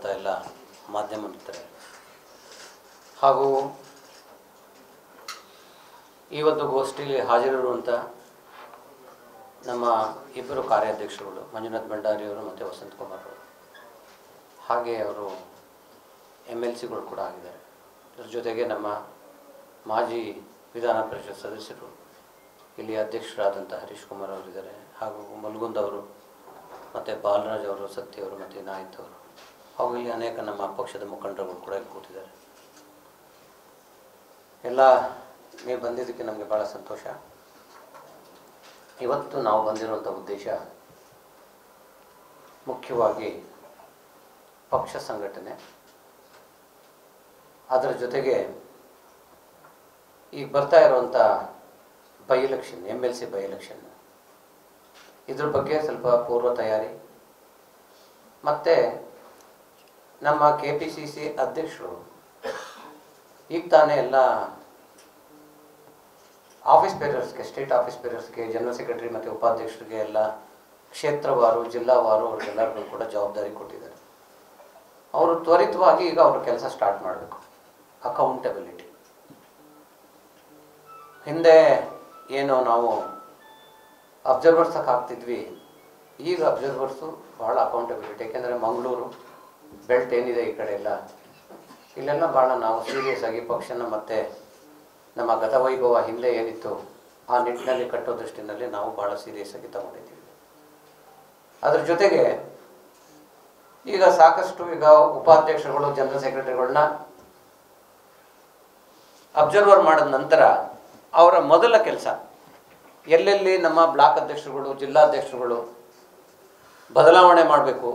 ಬಂದಂಥ ಎಲ್ಲ ಮಾಧ್ಯಮ ಮಿತ್ರರೇ ಹಾಗೂ ಈ ಒಂದು ಗೋಷ್ಠಿಯಲ್ಲಿ ಹಾಜರಿರುವಂಥ ನಮ್ಮ ಇಬ್ಬರು ಕಾರ್ಯಾಧ್ಯಕ್ಷರುಗಳು ಮಂಜುನಾಥ್ ಭಂಡಾರಿಯವರು ಮತ್ತು ವಸಂತ್ ಕುಮಾರ್ ಅವರು, ಹಾಗೆ ಅವರು MLCಗಳು ಕೂಡ ಆಗಿದ್ದಾರೆ. ಇದರ ಜೊತೆಗೆ ನಮ್ಮ ಮಾಜಿ ವಿಧಾನ ಪರಿಷತ್ ಸದಸ್ಯರು, ಇಲ್ಲಿ ಅಧ್ಯಕ್ಷರಾದಂಥ ಹರೀಶ್ ಕುಮಾರ್ ಅವರಿದ್ದಾರೆ, ಹಾಗೂ ಮಲ್ಗುಂದ್ ಅವರು ಮತ್ತು ಬಾಲರಾಜ್ ಅವರು, ಸತ್ಯ ಅವರು ಮತ್ತು ನಾಯತ್ ಅವರು, ಹಾಗೂ ಇಲ್ಲಿ ಅನೇಕ ನಮ್ಮ ಪಕ್ಷದ ಮುಖಂಡರುಗಳು ಕೂಡ ಇಲ್ಲಿ ಕೂತಿದ್ದಾರೆ. ಎಲ್ಲ ನೀವು ಬಂದಿದ್ದಕ್ಕೆ ನಮಗೆ ಭಾಳ ಸಂತೋಷ. ಇವತ್ತು ನಾವು ಬಂದಿರುವಂಥ ಉದ್ದೇಶ ಮುಖ್ಯವಾಗಿ ಪಕ್ಷ ಸಂಘಟನೆ, ಅದರ ಜೊತೆಗೆ ಈಗ ಬರ್ತಾ ಇರುವಂಥ by election, MLC by election, ಇದ್ರ ಬಗ್ಗೆ ಸ್ವಲ್ಪ ಪೂರ್ವ ತಯಾರಿ, ಮತ್ತು ನಮ್ಮ KPCC ಅಧ್ಯಕ್ಷರು ಈಗ ತಾನೇ ಎಲ್ಲ ಆಫೀಸ್ ಬೇರರ್ಸ್ಗೆ, ಸ್ಟೇಟ್ ಆಫೀಸ್ ಬೇರರ್ಸ್ಗೆ, ಜನರಲ್ ಸೆಕ್ರೆಟರಿ ಮತ್ತು ಉಪಾಧ್ಯಕ್ಷರಿಗೆ ಎಲ್ಲ ಕ್ಷೇತ್ರವಾರು, ಜಿಲ್ಲಾವಾರು ಅವ್ರಿಗೆಲ್ಲರಿಗೂ ಕೂಡ ಜವಾಬ್ದಾರಿ ಕೊಟ್ಟಿದ್ದಾರೆ. ಅವರು ತ್ವರಿತವಾಗಿ ಈಗ ಅವ್ರ ಕೆಲಸ ಸ್ಟಾರ್ಟ್ ಮಾಡಬೇಕು. ಅಕೌಂಟಬಿಲಿಟಿ, ಹಿಂದೆ ಏನು ನಾವು ಅಬ್ಸರ್ವರ್ಸ್ ಹಾಕ್ತಿದ್ವಿ, ಈಗ ಅಬ್ಸರ್ವರ್ಸು ಭಾಳ ಅಕೌಂಟಬಿಲಿಟಿ. ಯಾಕೆಂದರೆ ಮಂಗಳೂರು ಬೆಲ್ಟ್ ಏನಿದೆ ಈ ಕಡೆ ಎಲ್ಲ, ಇಲ್ಲೆಲ್ಲ ಭಾಳ ನಾವು ಸೀರಿಯಸ್ ಆಗಿ ಪಕ್ಷನ ಮತ್ತು ನಮ್ಮ ಗತವೈಭವ ಹಿಂದೆ ಏನಿತ್ತು ಆ ನಿಟ್ಟಿನಲ್ಲಿ ಕಟ್ಟೋ ದೃಷ್ಟಿನಲ್ಲಿ ನಾವು ಭಾಳ ಸೀರಿಯಸ್ ಆಗಿ ತಗೊಂಡಿದ್ದೀವಿ. ಅದ್ರ ಜೊತೆಗೆ ಈಗ ಸಾಕಷ್ಟು ಈಗ ಉಪಾಧ್ಯಕ್ಷರುಗಳು, ಜನರಲ್ ಸೆಕ್ರೆಟರಿಗಳನ್ನ ಅಬ್ಸರ್ವರ್ ಮಾಡಿದ ನಂತರ ಅವರ ಮೊದಲ ಕೆಲಸ ಎಲ್ಲೆಲ್ಲಿ ನಮ್ಮ ಬ್ಲಾಕ್ ಅಧ್ಯಕ್ಷರುಗಳು, ಜಿಲ್ಲಾಧ್ಯಕ್ಷರುಗಳು ಬದಲಾವಣೆ ಮಾಡಬೇಕು,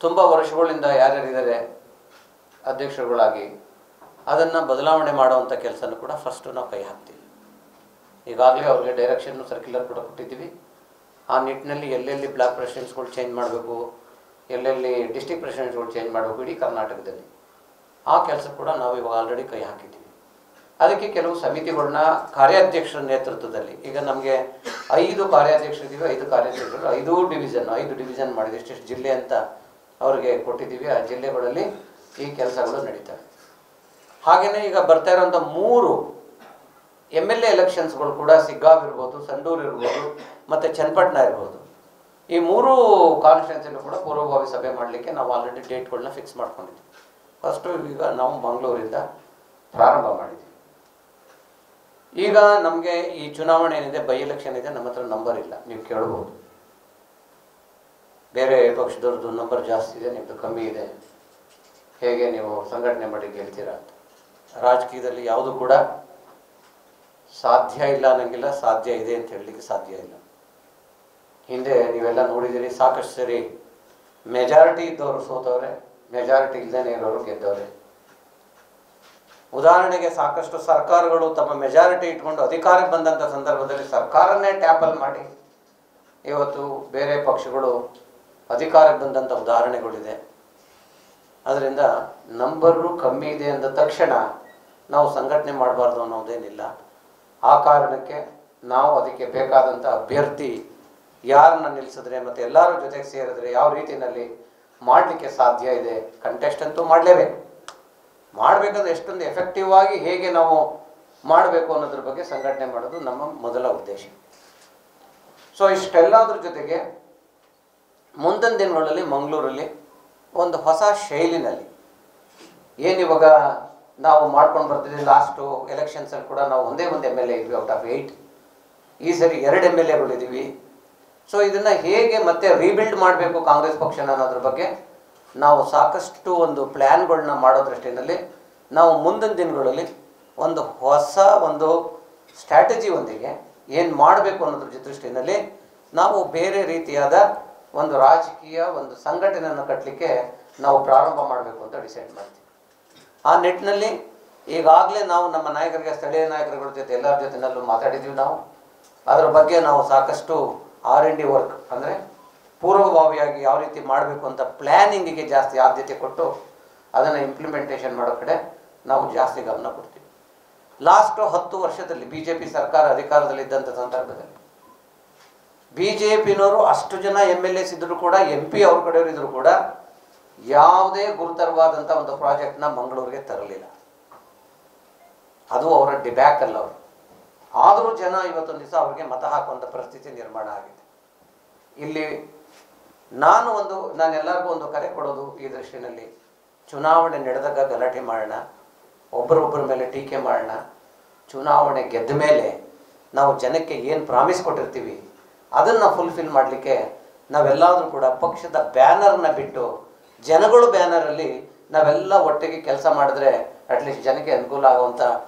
ತುಂಬ ವರ್ಷಗಳಿಂದ ಯಾರ್ಯಾರಿದ್ದಾರೆ ಅಧ್ಯಕ್ಷರುಗಳಾಗಿ, ಅದನ್ನು ಬದಲಾವಣೆ ಮಾಡುವಂಥ ಕೆಲಸನೂ ಕೂಡ ಫಸ್ಟು ನಾವು ಕೈ ಹಾಕ್ತೀವಿ. ಈಗಾಗಲೇ ಅವ್ರಿಗೆ ಡೈರೆಕ್ಷನ್ನು ಸರ್ಕ್ಯುಲರ್ ಕೂಡ ಕೊಟ್ಟಿದ್ದೀವಿ. ಆ ನಿಟ್ಟಿನಲ್ಲಿ ಎಲ್ಲೆಲ್ಲಿ ಬ್ಲಾಕ್ ಪ್ರೆಸಿಡೆಂಟ್ಸ್ಗಳು ಚೇಂಜ್ ಮಾಡಬೇಕು, ಎಲ್ಲೆಲ್ಲಿ ಡಿಸ್ಟಿಕ್ ಪ್ರೆಸಿಡೆಂಟ್ಸ್ಗಳು ಚೇಂಜ್ ಮಾಡಬೇಕು ಇಡೀ ಕರ್ನಾಟಕದಲ್ಲಿ, ಆ ಕೆಲಸ ಕೂಡ ನಾವು ಇವಾಗ ಆಲ್ರೆಡಿ ಕೈ ಹಾಕಿದ್ದೀವಿ. ಅದಕ್ಕೆ ಕೆಲವು ಸಮಿತಿಗಳನ್ನ ಕಾರ್ಯಾಧ್ಯಕ್ಷರ ನೇತೃತ್ವದಲ್ಲಿ, ಈಗ ನಮಗೆ 5 ಕಾರ್ಯಾಧ್ಯಕ್ಷರಿದ್ದೀವಿ, 5 ಕಾರ್ಯಾಧ್ಯಕ್ಷರು 5 ಡಿವಿಷನ್ ಮಾಡಿದ್ವಿ, ಇಷ್ಟಿಷ್ಟು ಜಿಲ್ಲೆ ಅಂತ ಅವ್ರಿಗೆ ಕೊಟ್ಟಿದ್ದೀವಿ. ಆ ಜಿಲ್ಲೆಗಳಲ್ಲಿ ಈ ಕೆಲಸಗಳು ನಡೀತವೆ. ಹಾಗೆಯೇ ಈಗ ಬರ್ತಾ ಇರೋಂಥ 3 MLA ಎಲೆಕ್ಷನ್ಸ್ಗಳು ಕೂಡ ಸಿಗ್ಗಾವ್ ಇರ್ಬೋದು, ಸಂಡೂರು ಇರ್ಬೋದು ಮತ್ತು ಚನ್ನಪಟ್ಟಣ ಇರ್ಬೋದು, ಈ 3 ಕಾನ್ಸ್ಟಿಟ್ಯೂನ್ಸಿಲೂ ಕೂಡ ಪೂರ್ವಭಾವಿ ಸಭೆ ಮಾಡಲಿಕ್ಕೆ ನಾವು ಆಲ್ರೆಡಿ ಡೇಟ್ಗಳನ್ನ ಫಿಕ್ಸ್ ಮಾಡ್ಕೊಂಡಿದ್ವಿ. ಫಸ್ಟು ಈಗ ನಾವು ಮಂಗಳೂರಿಂದ ಪ್ರಾರಂಭ ಮಾಡಿದ್ವಿ. ಈಗ ನಮಗೆ ಈ ಚುನಾವಣೆ ಏನಿದೆ, ಬೈ ಎಲೆಕ್ಷನ್ ಇದೆ, ನಮ್ಮ ಹತ್ರ ನಂಬರ್ ಇಲ್ಲ. ನೀವು ಕೇಳ್ಬೋದು, ಬೇರೆ ಪಕ್ಷದವ್ರದ್ದು ನಂಬರ್ ಜಾಸ್ತಿ ಇದೆ, ನಿಮ್ಮದು ಕಮ್ಮಿ ಇದೆ, ಹೇಗೆ ನೀವು ಸಂಘಟನೆ ಮಾಡಿ ಗೆಲ್ತೀರಾ ಅಂತ. ರಾಜಕೀಯದಲ್ಲಿ ಯಾವುದು ಕೂಡ ಸಾಧ್ಯ ಇಲ್ಲ ಅನ್ನಂಗಿಲ್ಲ, ಸಾಧ್ಯ ಇದೆ ಅಂತ ಹೇಳಲಿಕ್ಕೆ ಸಾಧ್ಯ ಇಲ್ಲ. ಹಿಂದೆ ನೀವೆಲ್ಲ ನೋಡಿದ್ದೀರಿ, ಸಾಕಷ್ಟು ಸರಿ ಮೆಜಾರಿಟಿ ಇದ್ದವರು ಸೋತವ್ರೆ, ಮೆಜಾರಿಟಿ ಇಲ್ಲದೇ ಇರೋರು ಗೆದ್ದವ್ರೆ. ಉದಾಹರಣೆಗೆ ಸಾಕಷ್ಟು ಸರ್ಕಾರಗಳು ತಮ್ಮ ಮೆಜಾರಿಟಿ ಇಟ್ಕೊಂಡು ಅಧಿಕಾರಕ್ಕೆ ಬಂದಂಥ ಸಂದರ್ಭದಲ್ಲಿ ಸರ್ಕಾರನ್ನೇ ಟ್ಯಾಪಲ್ ಮಾಡಿ ಇವತ್ತು ಬೇರೆ ಪಕ್ಷಗಳು ಅಧಿಕಾರಕ್ಕೆ ಬಂದಂಥ ಉದಾಹರಣೆಗಳಿದೆ. ಅದರಿಂದ ನಂಬರು ಕಮ್ಮಿ ಇದೆ ಅಂದ ತಕ್ಷಣ ನಾವು ಸಂಘಟನೆ ಮಾಡಬಾರ್ದು ಅನ್ನೋದೇನಿಲ್ಲ. ಆ ಕಾರಣಕ್ಕೆ ನಾವು ಅದಕ್ಕೆ ಬೇಕಾದಂಥ ಅಭ್ಯರ್ಥಿ ಯಾರನ್ನ ನಿಲ್ಲಿಸಿದ್ರೆ ಮತ್ತು ಎಲ್ಲರ ಜೊತೆಗೆ ಸೇರಿದ್ರೆ ಯಾವ ರೀತಿಯಲ್ಲಿ ಮಾಡಲಿಕ್ಕೆ ಸಾಧ್ಯ ಇದೆ, ಕಂಟೆಸ್ಟ್ ಅಂತೂ ಮಾಡಲೇಬೇಕು. ಮಾಡಬೇಕಾದ್ರೆ ಎಷ್ಟೊಂದು ಎಫೆಕ್ಟಿವ್ ಆಗಿ ಹೇಗೆ ನಾವು ಮಾಡಬೇಕು ಅನ್ನೋದ್ರ ಬಗ್ಗೆ ಸಂಘಟನೆ ಮಾಡೋದು ನಮ್ಮ ಮೊದಲ ಉದ್ದೇಶ. ಸೊ ಇಷ್ಟೆಲ್ಲದ್ರ ಜೊತೆಗೆ ಮುಂದಿನ ದಿನಗಳಲ್ಲಿ ಮಂಗಳೂರಲ್ಲಿ ಒಂದು ಹೊಸ ಶೈಲಿನಲ್ಲಿ ಏನಿವಾಗ ನಾವು ಮಾಡ್ಕೊಂಡು ಬರ್ತಿದ್ದೀವಿ. ಲಾಸ್ಟು ಎಲೆಕ್ಷನ್ಸಲ್ಲಿ ಕೂಡ ನಾವು ಒಂದೇ ಒಂದು MLA ಇದ್ವಿ ಔಟ್ ಆಫ್ 8, ಈ ಸರಿ 2 MLAಗಳಿದ್ದೀವಿ. ಸೊ ಇದನ್ನು ಹೇಗೆ ಮತ್ತೆ ರೀಬಿಲ್ಡ್ ಮಾಡಬೇಕು ಕಾಂಗ್ರೆಸ್ ಪಕ್ಷನ ಅನ್ನೋದ್ರ ಬಗ್ಗೆ ನಾವು ಸಾಕಷ್ಟು ಒಂದು ಪ್ಲ್ಯಾನ್ಗಳನ್ನ ಮಾಡೋ ದೃಷ್ಟಿಯಲ್ಲಿ ನಾವು ಮುಂದಿನ ದಿನಗಳಲ್ಲಿ ಒಂದು ಹೊಸ ಒಂದು ಸ್ಟ್ರಾಟಜಿಯೊಂದಿಗೆ ಏನು ಮಾಡಬೇಕು ಅನ್ನೋದ್ರ ದೃಷ್ಟಿಯಲ್ಲಿ ನಾವು ಬೇರೆ ರೀತಿಯಾದ ಒಂದು ರಾಜಕೀಯ ಒಂದು ಸಂಘಟನೆಯನ್ನು ಕಟ್ಟಲಿಕ್ಕೆ ನಾವು ಪ್ರಾರಂಭ ಮಾಡಬೇಕು ಅಂತ ಡಿಸೈಡ್ ಮಾಡ್ತೀವಿ. ಆ ನಿಟ್ಟಿನಲ್ಲಿ ಈಗಾಗಲೇ ನಾವು ನಮ್ಮ ನಾಯಕರಿಗೆ, ಸ್ಥಳೀಯ ನಾಯಕರುಗಳ ಜೊತೆ ಎಲ್ಲರ ಜೊತೆನಲ್ಲೂ ಮಾತಾಡಿದ್ದೀವಿ. ನಾವು ಅದರ ಬಗ್ಗೆ ನಾವು ಸಾಕಷ್ಟು R&D ವರ್ಕ್, ಅಂದರೆ ಪೂರ್ವಭಾವಿಯಾಗಿ ಯಾವ ರೀತಿ ಮಾಡಬೇಕು ಅಂತ ಪ್ಲ್ಯಾನಿಂಗಿಗೆ ಜಾಸ್ತಿ ಆದ್ಯತೆ ಕೊಟ್ಟು ಅದನ್ನು ಇಂಪ್ಲಿಮೆಂಟೇಷನ್ ಮಾಡೋ ಕಡೆ ನಾವು ಜಾಸ್ತಿ ಗಮನ ಕೊಡ್ತೀವಿ. ಲಾಸ್ಟ್ 10 ವರ್ಷದಲ್ಲಿ BJP ಸರ್ಕಾರ ಅಧಿಕಾರದಲ್ಲಿದ್ದಂಥ ಸಂದರ್ಭದಲ್ಲಿ BJPನವರು ಅಷ್ಟು ಜನ MLAs ಇದ್ದರೂ ಕೂಡ, MP ಅವ್ರ ಕಡೆಯವರು ಇದ್ದರೂ ಕೂಡ ಯಾವುದೇ ಗುರುತರವಾದಂಥ ಒಂದು ಪ್ರಾಜೆಕ್ಟ್ನ ಮಂಗಳೂರಿಗೆ ತರಲಿಲ್ಲ. ಅದು ಅವರ ಡಿಬ್ಯಾಕಲ್ ಅವರು. ಆದರೂ ಜನ ಇವತ್ತೊಂದು ದಿವಸ ಅವ್ರಿಗೆ ಮತ ಹಾಕುವಂಥ ಪರಿಸ್ಥಿತಿ ನಿರ್ಮಾಣ ಆಗಿದೆ. ಇಲ್ಲಿ ನಾನೆಲ್ಲರಿಗೂ ಒಂದು ಕರೆ ಕೊಡೋದು ಈ ದೃಷ್ಟಿನಲ್ಲಿ, ಚುನಾವಣೆ ನಡೆದಾಗ ಗಲಾಟೆ ಮಾಡೋಣ, ಒಬ್ಬರೊಬ್ಬರ ಮೇಲೆ ಟೀಕೆ ಮಾಡೋಣ. ಚುನಾವಣೆ ಗೆದ್ದ ಮೇಲೆ ನಾವು ಜನಕ್ಕೆ ಏನು ಪ್ರಾಮಿಸ್ ಕೊಟ್ಟಿರ್ತೀವಿ ಅದನ್ನು ಫುಲ್ಫಿಲ್ ಮಾಡಲಿಕ್ಕೆ ನಾವೆಲ್ಲಾದರೂ ಕೂಡ ಪಕ್ಷದ ಬ್ಯಾನರ್ನ ಬಿಟ್ಟು ಜನಗಳು ಬ್ಯಾನರಲ್ಲಿ ನಾವೆಲ್ಲ ಒಟ್ಟಿಗೆ ಕೆಲಸ ಮಾಡಿದ್ರೆ ಅಟ್ಲೀಸ್ಟ್ ಜನಕ್ಕೆ ಅನುಕೂಲ ಆಗುವಂಥ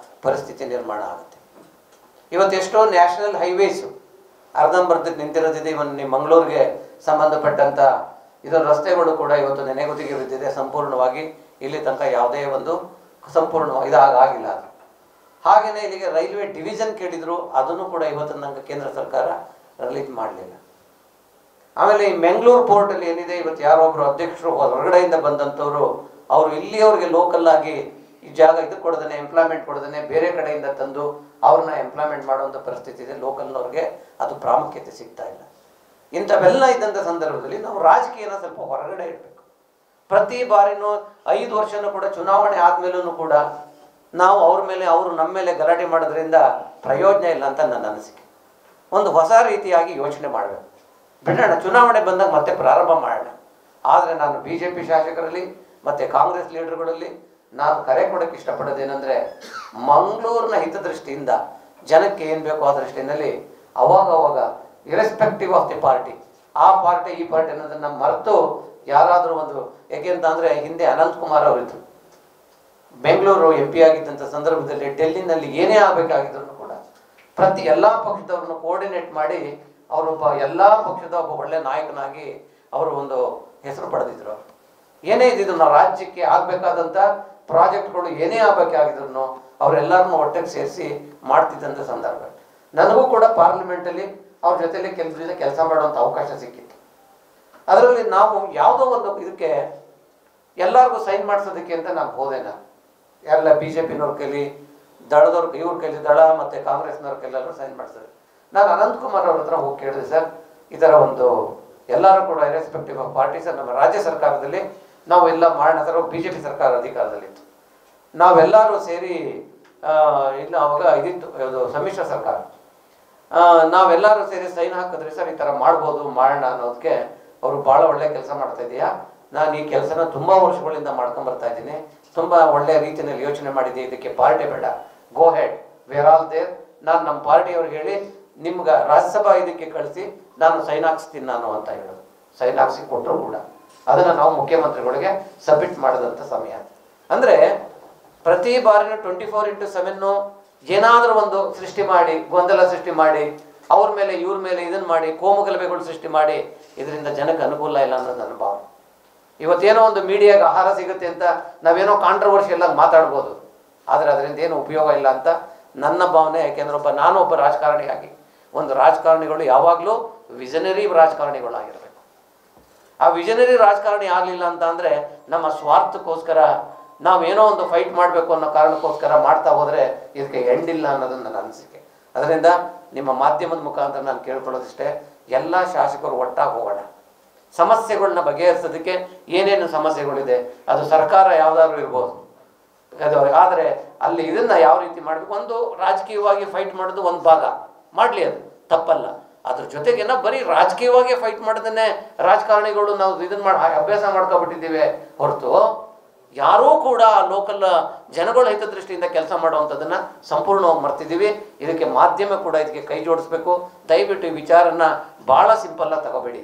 ಪರಿಸ್ಥಿತಿ ನಿರ್ಮಾಣ ಆಗುತ್ತೆ. ಇವತ್ತು ಎಷ್ಟೋ ನ್ಯಾಷನಲ್ ಹೈವೇಸು ಅರ್ಧಂಬರ್ಧಕ್ಕೆ ನಿಂತಿರೋದಿದೆ. ಇವತ್ತು ಮಂಗಳೂರಿಗೆ ಸಂಬಂಧಪಟ್ಟಂಥ ಇದರ ರಸ್ತೆಗಳು ಕೂಡ ಇವತ್ತು ನೆನೆಗುದಿಗೆ ಬಿದ್ದಿದೆ. ಸಂಪೂರ್ಣವಾಗಿ ಇಲ್ಲಿ ತನಕ ಯಾವುದೇ ಒಂದು ಸಂಪೂರ್ಣವಾಗಿ ಇದಾಗಿಲ್ಲ. ಅದು ಹಾಗೆಯೇ ಇಲ್ಲಿಗೆ ರೈಲ್ವೆ ಡಿವಿಷನ್ ಕೇಳಿದ್ರು, ಅದನ್ನು ಕೂಡ ಇವತ್ತು ನಂಗೆ ಕೇಂದ್ರ ಸರ್ಕಾರ ರಿಲೀಸ್ ಮಾಡಲಿಲ್ಲ. ಆಮೇಲೆ ಈ ಮೆಂಗಳೂರು ಪೋರ್ಟಲ್ಲಿ ಏನಿದೆ, ಇವತ್ತು ಯಾರೊಬ್ಬರು ಅಧ್ಯಕ್ಷರು ಹೊರಗಡೆಯಿಂದ ಬಂದಂಥವ್ರು ಅವರು ಇಲ್ಲಿಯವ್ರಿಗೆ ಲೋಕಲ್ ಆಗಿ ಈ ಜಾಗ ಇದು ಕೊಡದೇ ಎಂಪ್ಲಾಯ್ಮೆಂಟ್ ಕೊಡದೇ ಬೇರೆ ಕಡೆಯಿಂದ ತಂದು ಅವ್ರನ್ನ ಎಂಪ್ಲಾಯ್ಮೆಂಟ್ ಮಾಡುವಂಥ ಪರಿಸ್ಥಿತಿ ಇದೆ. ಲೋಕಲ್ನವ್ರಿಗೆ ಅದು ಪ್ರಾಮುಖ್ಯತೆ ಸಿಗ್ತಾ ಇಲ್ಲ. ಇಂಥವೆಲ್ಲ ಇದ್ದಂಥ ಸಂದರ್ಭದಲ್ಲಿ ನಾವು ರಾಜಕೀಯನ ಸ್ವಲ್ಪ ಹೊರಗಡೆ ಇಡಬೇಕು. ಪ್ರತಿ ಬಾರಿನೂ 5 ವರ್ಷನೂ ಕೂಡ ಚುನಾವಣೆ ಆದಮೇಲೂ ಕೂಡ ನಾವು ಅವರು ನಮ್ಮ ಮೇಲೆ ಗಲಾಟೆ ಮಾಡೋದ್ರಿಂದ ಪ್ರಯೋಜನ ಇಲ್ಲ ಅಂತ ನನ್ನ ಅನಿಸಿಕೆ. ಒಂದು ಹೊಸ ರೀತಿಯಾಗಿ ಯೋಚನೆ ಮಾಡಬೇಕು. ಬಿಡೋಣ, ಚುನಾವಣೆ ಬಂದಾಗ ಮತ್ತೆ ಪ್ರಾರಂಭ ಮಾಡೋಣ. ಆದರೆ ನಾನು BJP ಶಾಸಕರಲ್ಲಿ ಮತ್ತು ಕಾಂಗ್ರೆಸ್ ಲೀಡರ್ಗಳಲ್ಲಿ ನಾನು ಕರೆ ಕೊಡೋಕ್ಕೆ ಇಷ್ಟಪಡೋದೇನೆಂದರೆ, ಮಂಗಳೂರಿನ ಹಿತದೃಷ್ಟಿಯಿಂದ ಜನಕ್ಕೆ ಏನು ಬೇಕೋ ಆ ದೃಷ್ಟಿಯಲ್ಲಿ ಅವಾಗ ಇರೆಸ್ಪೆಕ್ಟಿವ್ ಆಫ್ ದಿ ಪಾರ್ಟಿ, ಆ ಪಾರ್ಟಿ ಈ ಪಾರ್ಟಿ ಅನ್ನೋದನ್ನು ಮರೆತು ಯಾರಾದರೂ ಒಂದು, ಏಕೆಂತಂದರೆ ಹಿಂದೆ ಅನಂತಕುಮಾರ್ ಅವರಿದ್ದರು, ಬೆಂಗಳೂರು MP ಆಗಿದ್ದಂಥ ಸಂದರ್ಭದಲ್ಲಿ ಡೆಲ್ಲಿನಲ್ಲಿ ಏನೇ ಆಗಬೇಕಾಗಿದ್ರು ಕೂಡ ಪ್ರತಿ ಎಲ್ಲ ಪಕ್ಷದವ್ರನ್ನು ಕೋಆರ್ಡಿನೇಟ್ ಮಾಡಿ ಅವರೊಬ್ಬ ಎಲ್ಲ ಪಕ್ಷದ ಒಬ್ಬ ಒಳ್ಳೆ ನಾಯಕನಾಗಿ ಅವರು ಒಂದು ಹೆಸರು ಪಡೆದಿದ್ರು. ಏನೇ ಇದ್ದಿದ್ರು ನಾವು ರಾಜ್ಯಕ್ಕೆ ಆಗಬೇಕಾದಂಥ ಪ್ರಾಜೆಕ್ಟ್ಗಳು ಏನೇ ಆಗಬೇಕಾಗಿದ್ರು ಅವರೆಲ್ಲರನ್ನೂ ಒಟ್ಟಿಗೆ ಸೇರಿಸಿ ಮಾಡ್ತಿದ್ದಂಥ ಸಂದರ್ಭ. ನನಗೂ ಕೂಡ ಪಾರ್ಲಿಮೆಂಟಲ್ಲಿ ಅವ್ರ ಜೊತೆಲಿ ಕೆಲಸ ಮಾಡುವಂಥ ಅವಕಾಶ ಸಿಕ್ಕಿತ್ತು. ಅದರಲ್ಲಿ ನಾವು ಯಾವುದೋ ಒಂದು ಇದಕ್ಕೆ ಎಲ್ಲರಿಗೂ ಸೈನ್ ಮಾಡಿಸೋದಕ್ಕೆ ಅಂತ ನಾನು ಹೋದೆ. ನಾನು ಎಲ್ಲ BJPನವ್ರ ಕೈಲಿ, ದಳದವ್ರ ಇವ್ರ ಕೈಲಿ, ದಳ ಮತ್ತು ಕಾಂಗ್ರೆಸ್ನವ್ರ ಕೈಲೆಲ್ಲರೂ ಸೈನ್ ಮಾಡಿಸಿದ್ರು. ನಾನು ಅನಂತಕುಮಾರ್ ಅವ್ರ ಹತ್ರ ಹೋಗಿ ಕೇಳಿದೆ, ಸರ್ ಈ ಥರ ಒಂದು ಎಲ್ಲರೂ ಕೂಡ ಇರೆಸ್ಪೆಕ್ಟಿವ್ ಆಫ್ ಪಾರ್ಟಿ ಸರ್, ನಮ್ಮ ರಾಜ್ಯ ಸರ್ಕಾರದಲ್ಲಿ ನಾವೆಲ್ಲ ಮಾಡೋಣ ಸರ್. BJP ಸರ್ಕಾರ ಅಧಿಕಾರದಲ್ಲಿತ್ತು, ನಾವೆಲ್ಲರೂ ಸೇರಿ ಇನ್ನು ಅವಾಗ ಇದಿತ್ತು ಅದು ಸಮ್ಮಿಶ್ರ ಸರ್ಕಾರ, ನಾವೆಲ್ಲರೂ ಸೇರಿ ಸೈನ್ ಹಾಕಿದ್ರಿ ಸರ್, ಈ ಥರ ಮಾಡ್ಬೋದು ಮಾಡೋಣ ಅನ್ನೋದಕ್ಕೆ ಅವರು ಭಾಳ ಒಳ್ಳೆ ಕೆಲಸ ಮಾಡ್ತಾ ಇದೆಯಾ, ನಾನು ಈ ಕೆಲಸನ ತುಂಬ ವರ್ಷಗಳಿಂದ ಮಾಡ್ಕೊಂಬರ್ತಾ ಇದ್ದೀನಿ, ತುಂಬ ಒಳ್ಳೆಯ ರೀತಿಯಲ್ಲಿ ಯೋಚನೆ ಮಾಡಿದ್ದೆ, ಇದಕ್ಕೆ ಪಾರ್ಟಿ ಬೇಡ, ಗೋ ಹೆಡ್, ವೇರ್ ಆಲ್ ದೇರ್, ನಾನು ನಮ್ಮ ಪಾರ್ಟಿಯವ್ರಿಗೆ ಹೇಳಿ ನಿಮ್ಗೆ ರಾಜ್ಯಸಭಾ ಇದಕ್ಕೆ ಕಳಿಸಿ ನಾನು ಸೈನ್ ಹಾಕ್ಸ್ತೀನಿ ನಾನು ಅಂತ ಹೇಳೋದು. ಸೈನ್ ಹಾಕ್ಸಿ ಕೊಟ್ಟರು ಕೂಡ ಅದನ್ನು ನಾವು ಮುಖ್ಯಮಂತ್ರಿಗಳಿಗೆ ಸಬ್ಮಿಟ್ ಮಾಡಿದಂಥ ಸಮಯ. ಅಂದರೆ ಪ್ರತಿ ಬಾರಿನೂ 24/7 ಏನಾದರೂ ಒಂದು ಸೃಷ್ಟಿ ಮಾಡಿ, ಗೊಂದಲ ಸೃಷ್ಟಿ ಮಾಡಿ, ಅವ್ರ ಮೇಲೆ ಇವ್ರ ಮೇಲೆ ಇದನ್ನು ಮಾಡಿ, ಕೋಮುಗಲಭೆಗಳು ಸೃಷ್ಟಿ ಮಾಡಿ, ಇದರಿಂದ ಜನಕ್ಕೆ ಅನುಕೂಲ ಇಲ್ಲ ಅನ್ನೋದು ನನ್ನ ಭಾವನೆ. ಇವತ್ತೇನೋ ಒಂದು ಮೀಡಿಯಾಗೆ ಆಹಾರ ಸಿಗುತ್ತೆ ಅಂತ ನಾವೇನೋ ಕಾಂಟ್ರವರ್ಷಿಯಲ್ ಆಗಿ ಮಾತಾಡ್ಬೋದು, ಆದರೆ ಅದರಿಂದ ಏನು ಉಪಯೋಗ ಇಲ್ಲ ಅಂತ ನನ್ನ ಭಾವನೆ. ಯಾಕೆಂದ್ರೆ ನಾನು ಒಬ್ಬ ರಾಜಕಾರಣಿಯಾಗಿ, ಒಂದು ರಾಜಕಾರಣಿಗಳು ಯಾವಾಗಲೂ ವಿಷನರಿ ರಾಜಕಾರಣಿಗಳಾಗಿರಬೇಕು. ಆ ವಿಷನರಿ ರಾಜಕಾರಣಿ ಆಗಲಿಲ್ಲ ಅಂತ ಅಂದರೆ ನಮ್ಮ ಸ್ವಾರ್ಥಕ್ಕೋಸ್ಕರ ನಾವೇನೋ ಒಂದು ಫೈಟ್ ಮಾಡಬೇಕು ಅನ್ನೋ ಕಾರಣಕ್ಕೋಸ್ಕರ ಮಾಡ್ತಾ ಹೋದರೆ ಇದಕ್ಕೆ ಎಂಡಿಲ್ಲ ಅನ್ನೋದು ನನ್ನ ಅನಿಸಿಕೆ. ಅದರಿಂದ ನಿಮ್ಮ ಮಾಧ್ಯಮದ ಮುಖಾಂತರ ನಾನು ಕೇಳ್ಕೊಳ್ಳೋದಿಷ್ಟೇ, ಎಲ್ಲ ಶಾಸಕರು ಒಟ್ಟಾಗಿ ಹೋಗೋಣ. ಸಮಸ್ಯೆಗಳನ್ನ ಬಗೆಹರಿಸೋದಕ್ಕೆ ಏನೇನು ಸಮಸ್ಯೆಗಳಿದೆ, ಅದು ಸರ್ಕಾರ ಯಾವುದಾದ್ರೂ ಇರ್ಬೋದು, ಅದು ಆದರೆ ಅಲ್ಲಿ ಇದನ್ನು ಯಾವ ರೀತಿ ಮಾಡಬೇಕು, ಒಂದು ರಾಜಕೀಯವಾಗಿ ಫೈಟ್ ಮಾಡೋದು ಒಂದು ಭಾಗ ಮಾಡಲಿ, ಅದು ತಪ್ಪಲ್ಲ. ಅದ್ರ ಜೊತೆಗೇನ ಬರೀ ರಾಜಕೀಯವಾಗಿ ಫೈಟ್ ಮಾಡೋದನ್ನೇ ರಾಜಕಾರಣಿಗಳು ನಾವು ಇದನ್ನು ಮಾಡಿ ಅಭ್ಯಾಸ ಮಾಡ್ಕೊಬಿಟ್ಟಿದ್ದೀವಿ ಹೊರತು ಯಾರೂ ಕೂಡ ಲೋಕಲ್ ಜನಗಳ ಹಿತದೃಷ್ಟಿಯಿಂದ ಕೆಲಸ ಮಾಡುವಂಥದ್ದನ್ನು ಸಂಪೂರ್ಣವಾಗಿ ಮರ್ತಿದ್ದೀವಿ. ಇದಕ್ಕೆ ಮಾಧ್ಯಮ ಕೂಡ ಇದಕ್ಕೆ ಕೈ ಜೋಡಿಸ್ಬೇಕು. ದಯವಿಟ್ಟು ಈ ವಿಚಾರನ ಭಾಳ ಸಿಂಪಲ್ಲಾಗಿ ತಗೋಬೇಡಿ.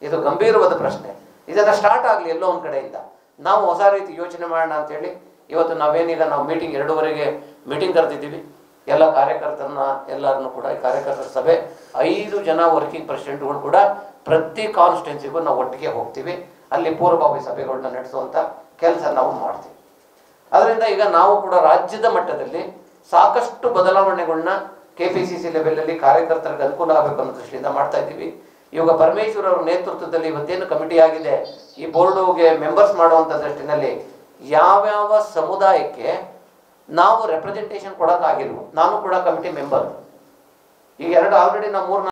ಇದು ಗಂಭೀರವಾದ ಪ್ರಶ್ನೆ. ಇದನ್ನು ಸ್ಟಾರ್ಟ್ ಆಗಲಿ ಎಲ್ಲೋ ಒಂದು ಕಡೆಯಿಂದ, ನಾವು ಹೊಸ ರೀತಿ ಯೋಚನೆ ಮಾಡೋಣ ಅಂತೇಳಿ ಇವತ್ತು ನಾವೇನೀಗ ನಾವು 2:30ಗೆ ಮೀಟಿಂಗ್ ಕರೆದಿದ್ದೀವಿ. ಎಲ್ಲ ಕಾರ್ಯಕರ್ತರನ್ನ ಎಲ್ಲರನ್ನೂ ಕೂಡ ಈ ಕಾರ್ಯಕರ್ತರ ಸಭೆ 5 ಜನ ವರ್ಕಿಂಗ್ ಪ್ರೆಸಿಡೆಂಟ್ಗಳು ಕೂಡ ಪ್ರತಿ ಕಾನ್ಸ್ಟಿಟ್ಯೂನ್ಸಿಗೂ ನಾವು ಒಟ್ಟಿಗೆ ಹೋಗ್ತೀವಿ. ಅಲ್ಲಿ ಪೂರ್ವಭಾವಿ ಸಭೆಗಳನ್ನ ನಡೆಸುವಂಥ ಕೆಲಸ ನಾವು ಮಾಡ್ತೀವಿ. ಅದರಿಂದ ಈಗ ನಾವು ಕೂಡ ರಾಜ್ಯದ ಮಟ್ಟದಲ್ಲಿ ಸಾಕಷ್ಟು ಬದಲಾವಣೆಗಳನ್ನ KPCC ಲೆವೆಲಲ್ಲಿ ಕಾರ್ಯಕರ್ತರಿಗೆ ಅನುಕೂಲ ಆಗಬೇಕು ಅನ್ನೋ ದೃಷ್ಟಿಯಿಂದ ಮಾಡ್ತಾ ಇದ್ದೀವಿ. ಇವಾಗ ಪರಮೇಶ್ವರ್ ಅವರ ನೇತೃತ್ವದಲ್ಲಿ ಇವತ್ತೇನು ಕಮಿಟಿ ಆಗಿದೆ, ಈ ಬೋರ್ಡುಗೆ ಮೆಂಬರ್ಸ್ ಮಾಡುವಂಥ ದೃಷ್ಟಿನಲ್ಲಿ ಯಾವ್ಯಾವ ಸಮುದಾಯಕ್ಕೆ ನಾವು ರೆಪ್ರೆಸೆಂಟೇಷನ್ ಕೊಡೋಕ್ಕಾಗಿಲ್ವೋ, ನಾನು ಕೂಡ ಕಮಿಟಿ ಮೆಂಬರ್. ಈಗ ಆಲ್ರೆಡಿ ನಾವು 3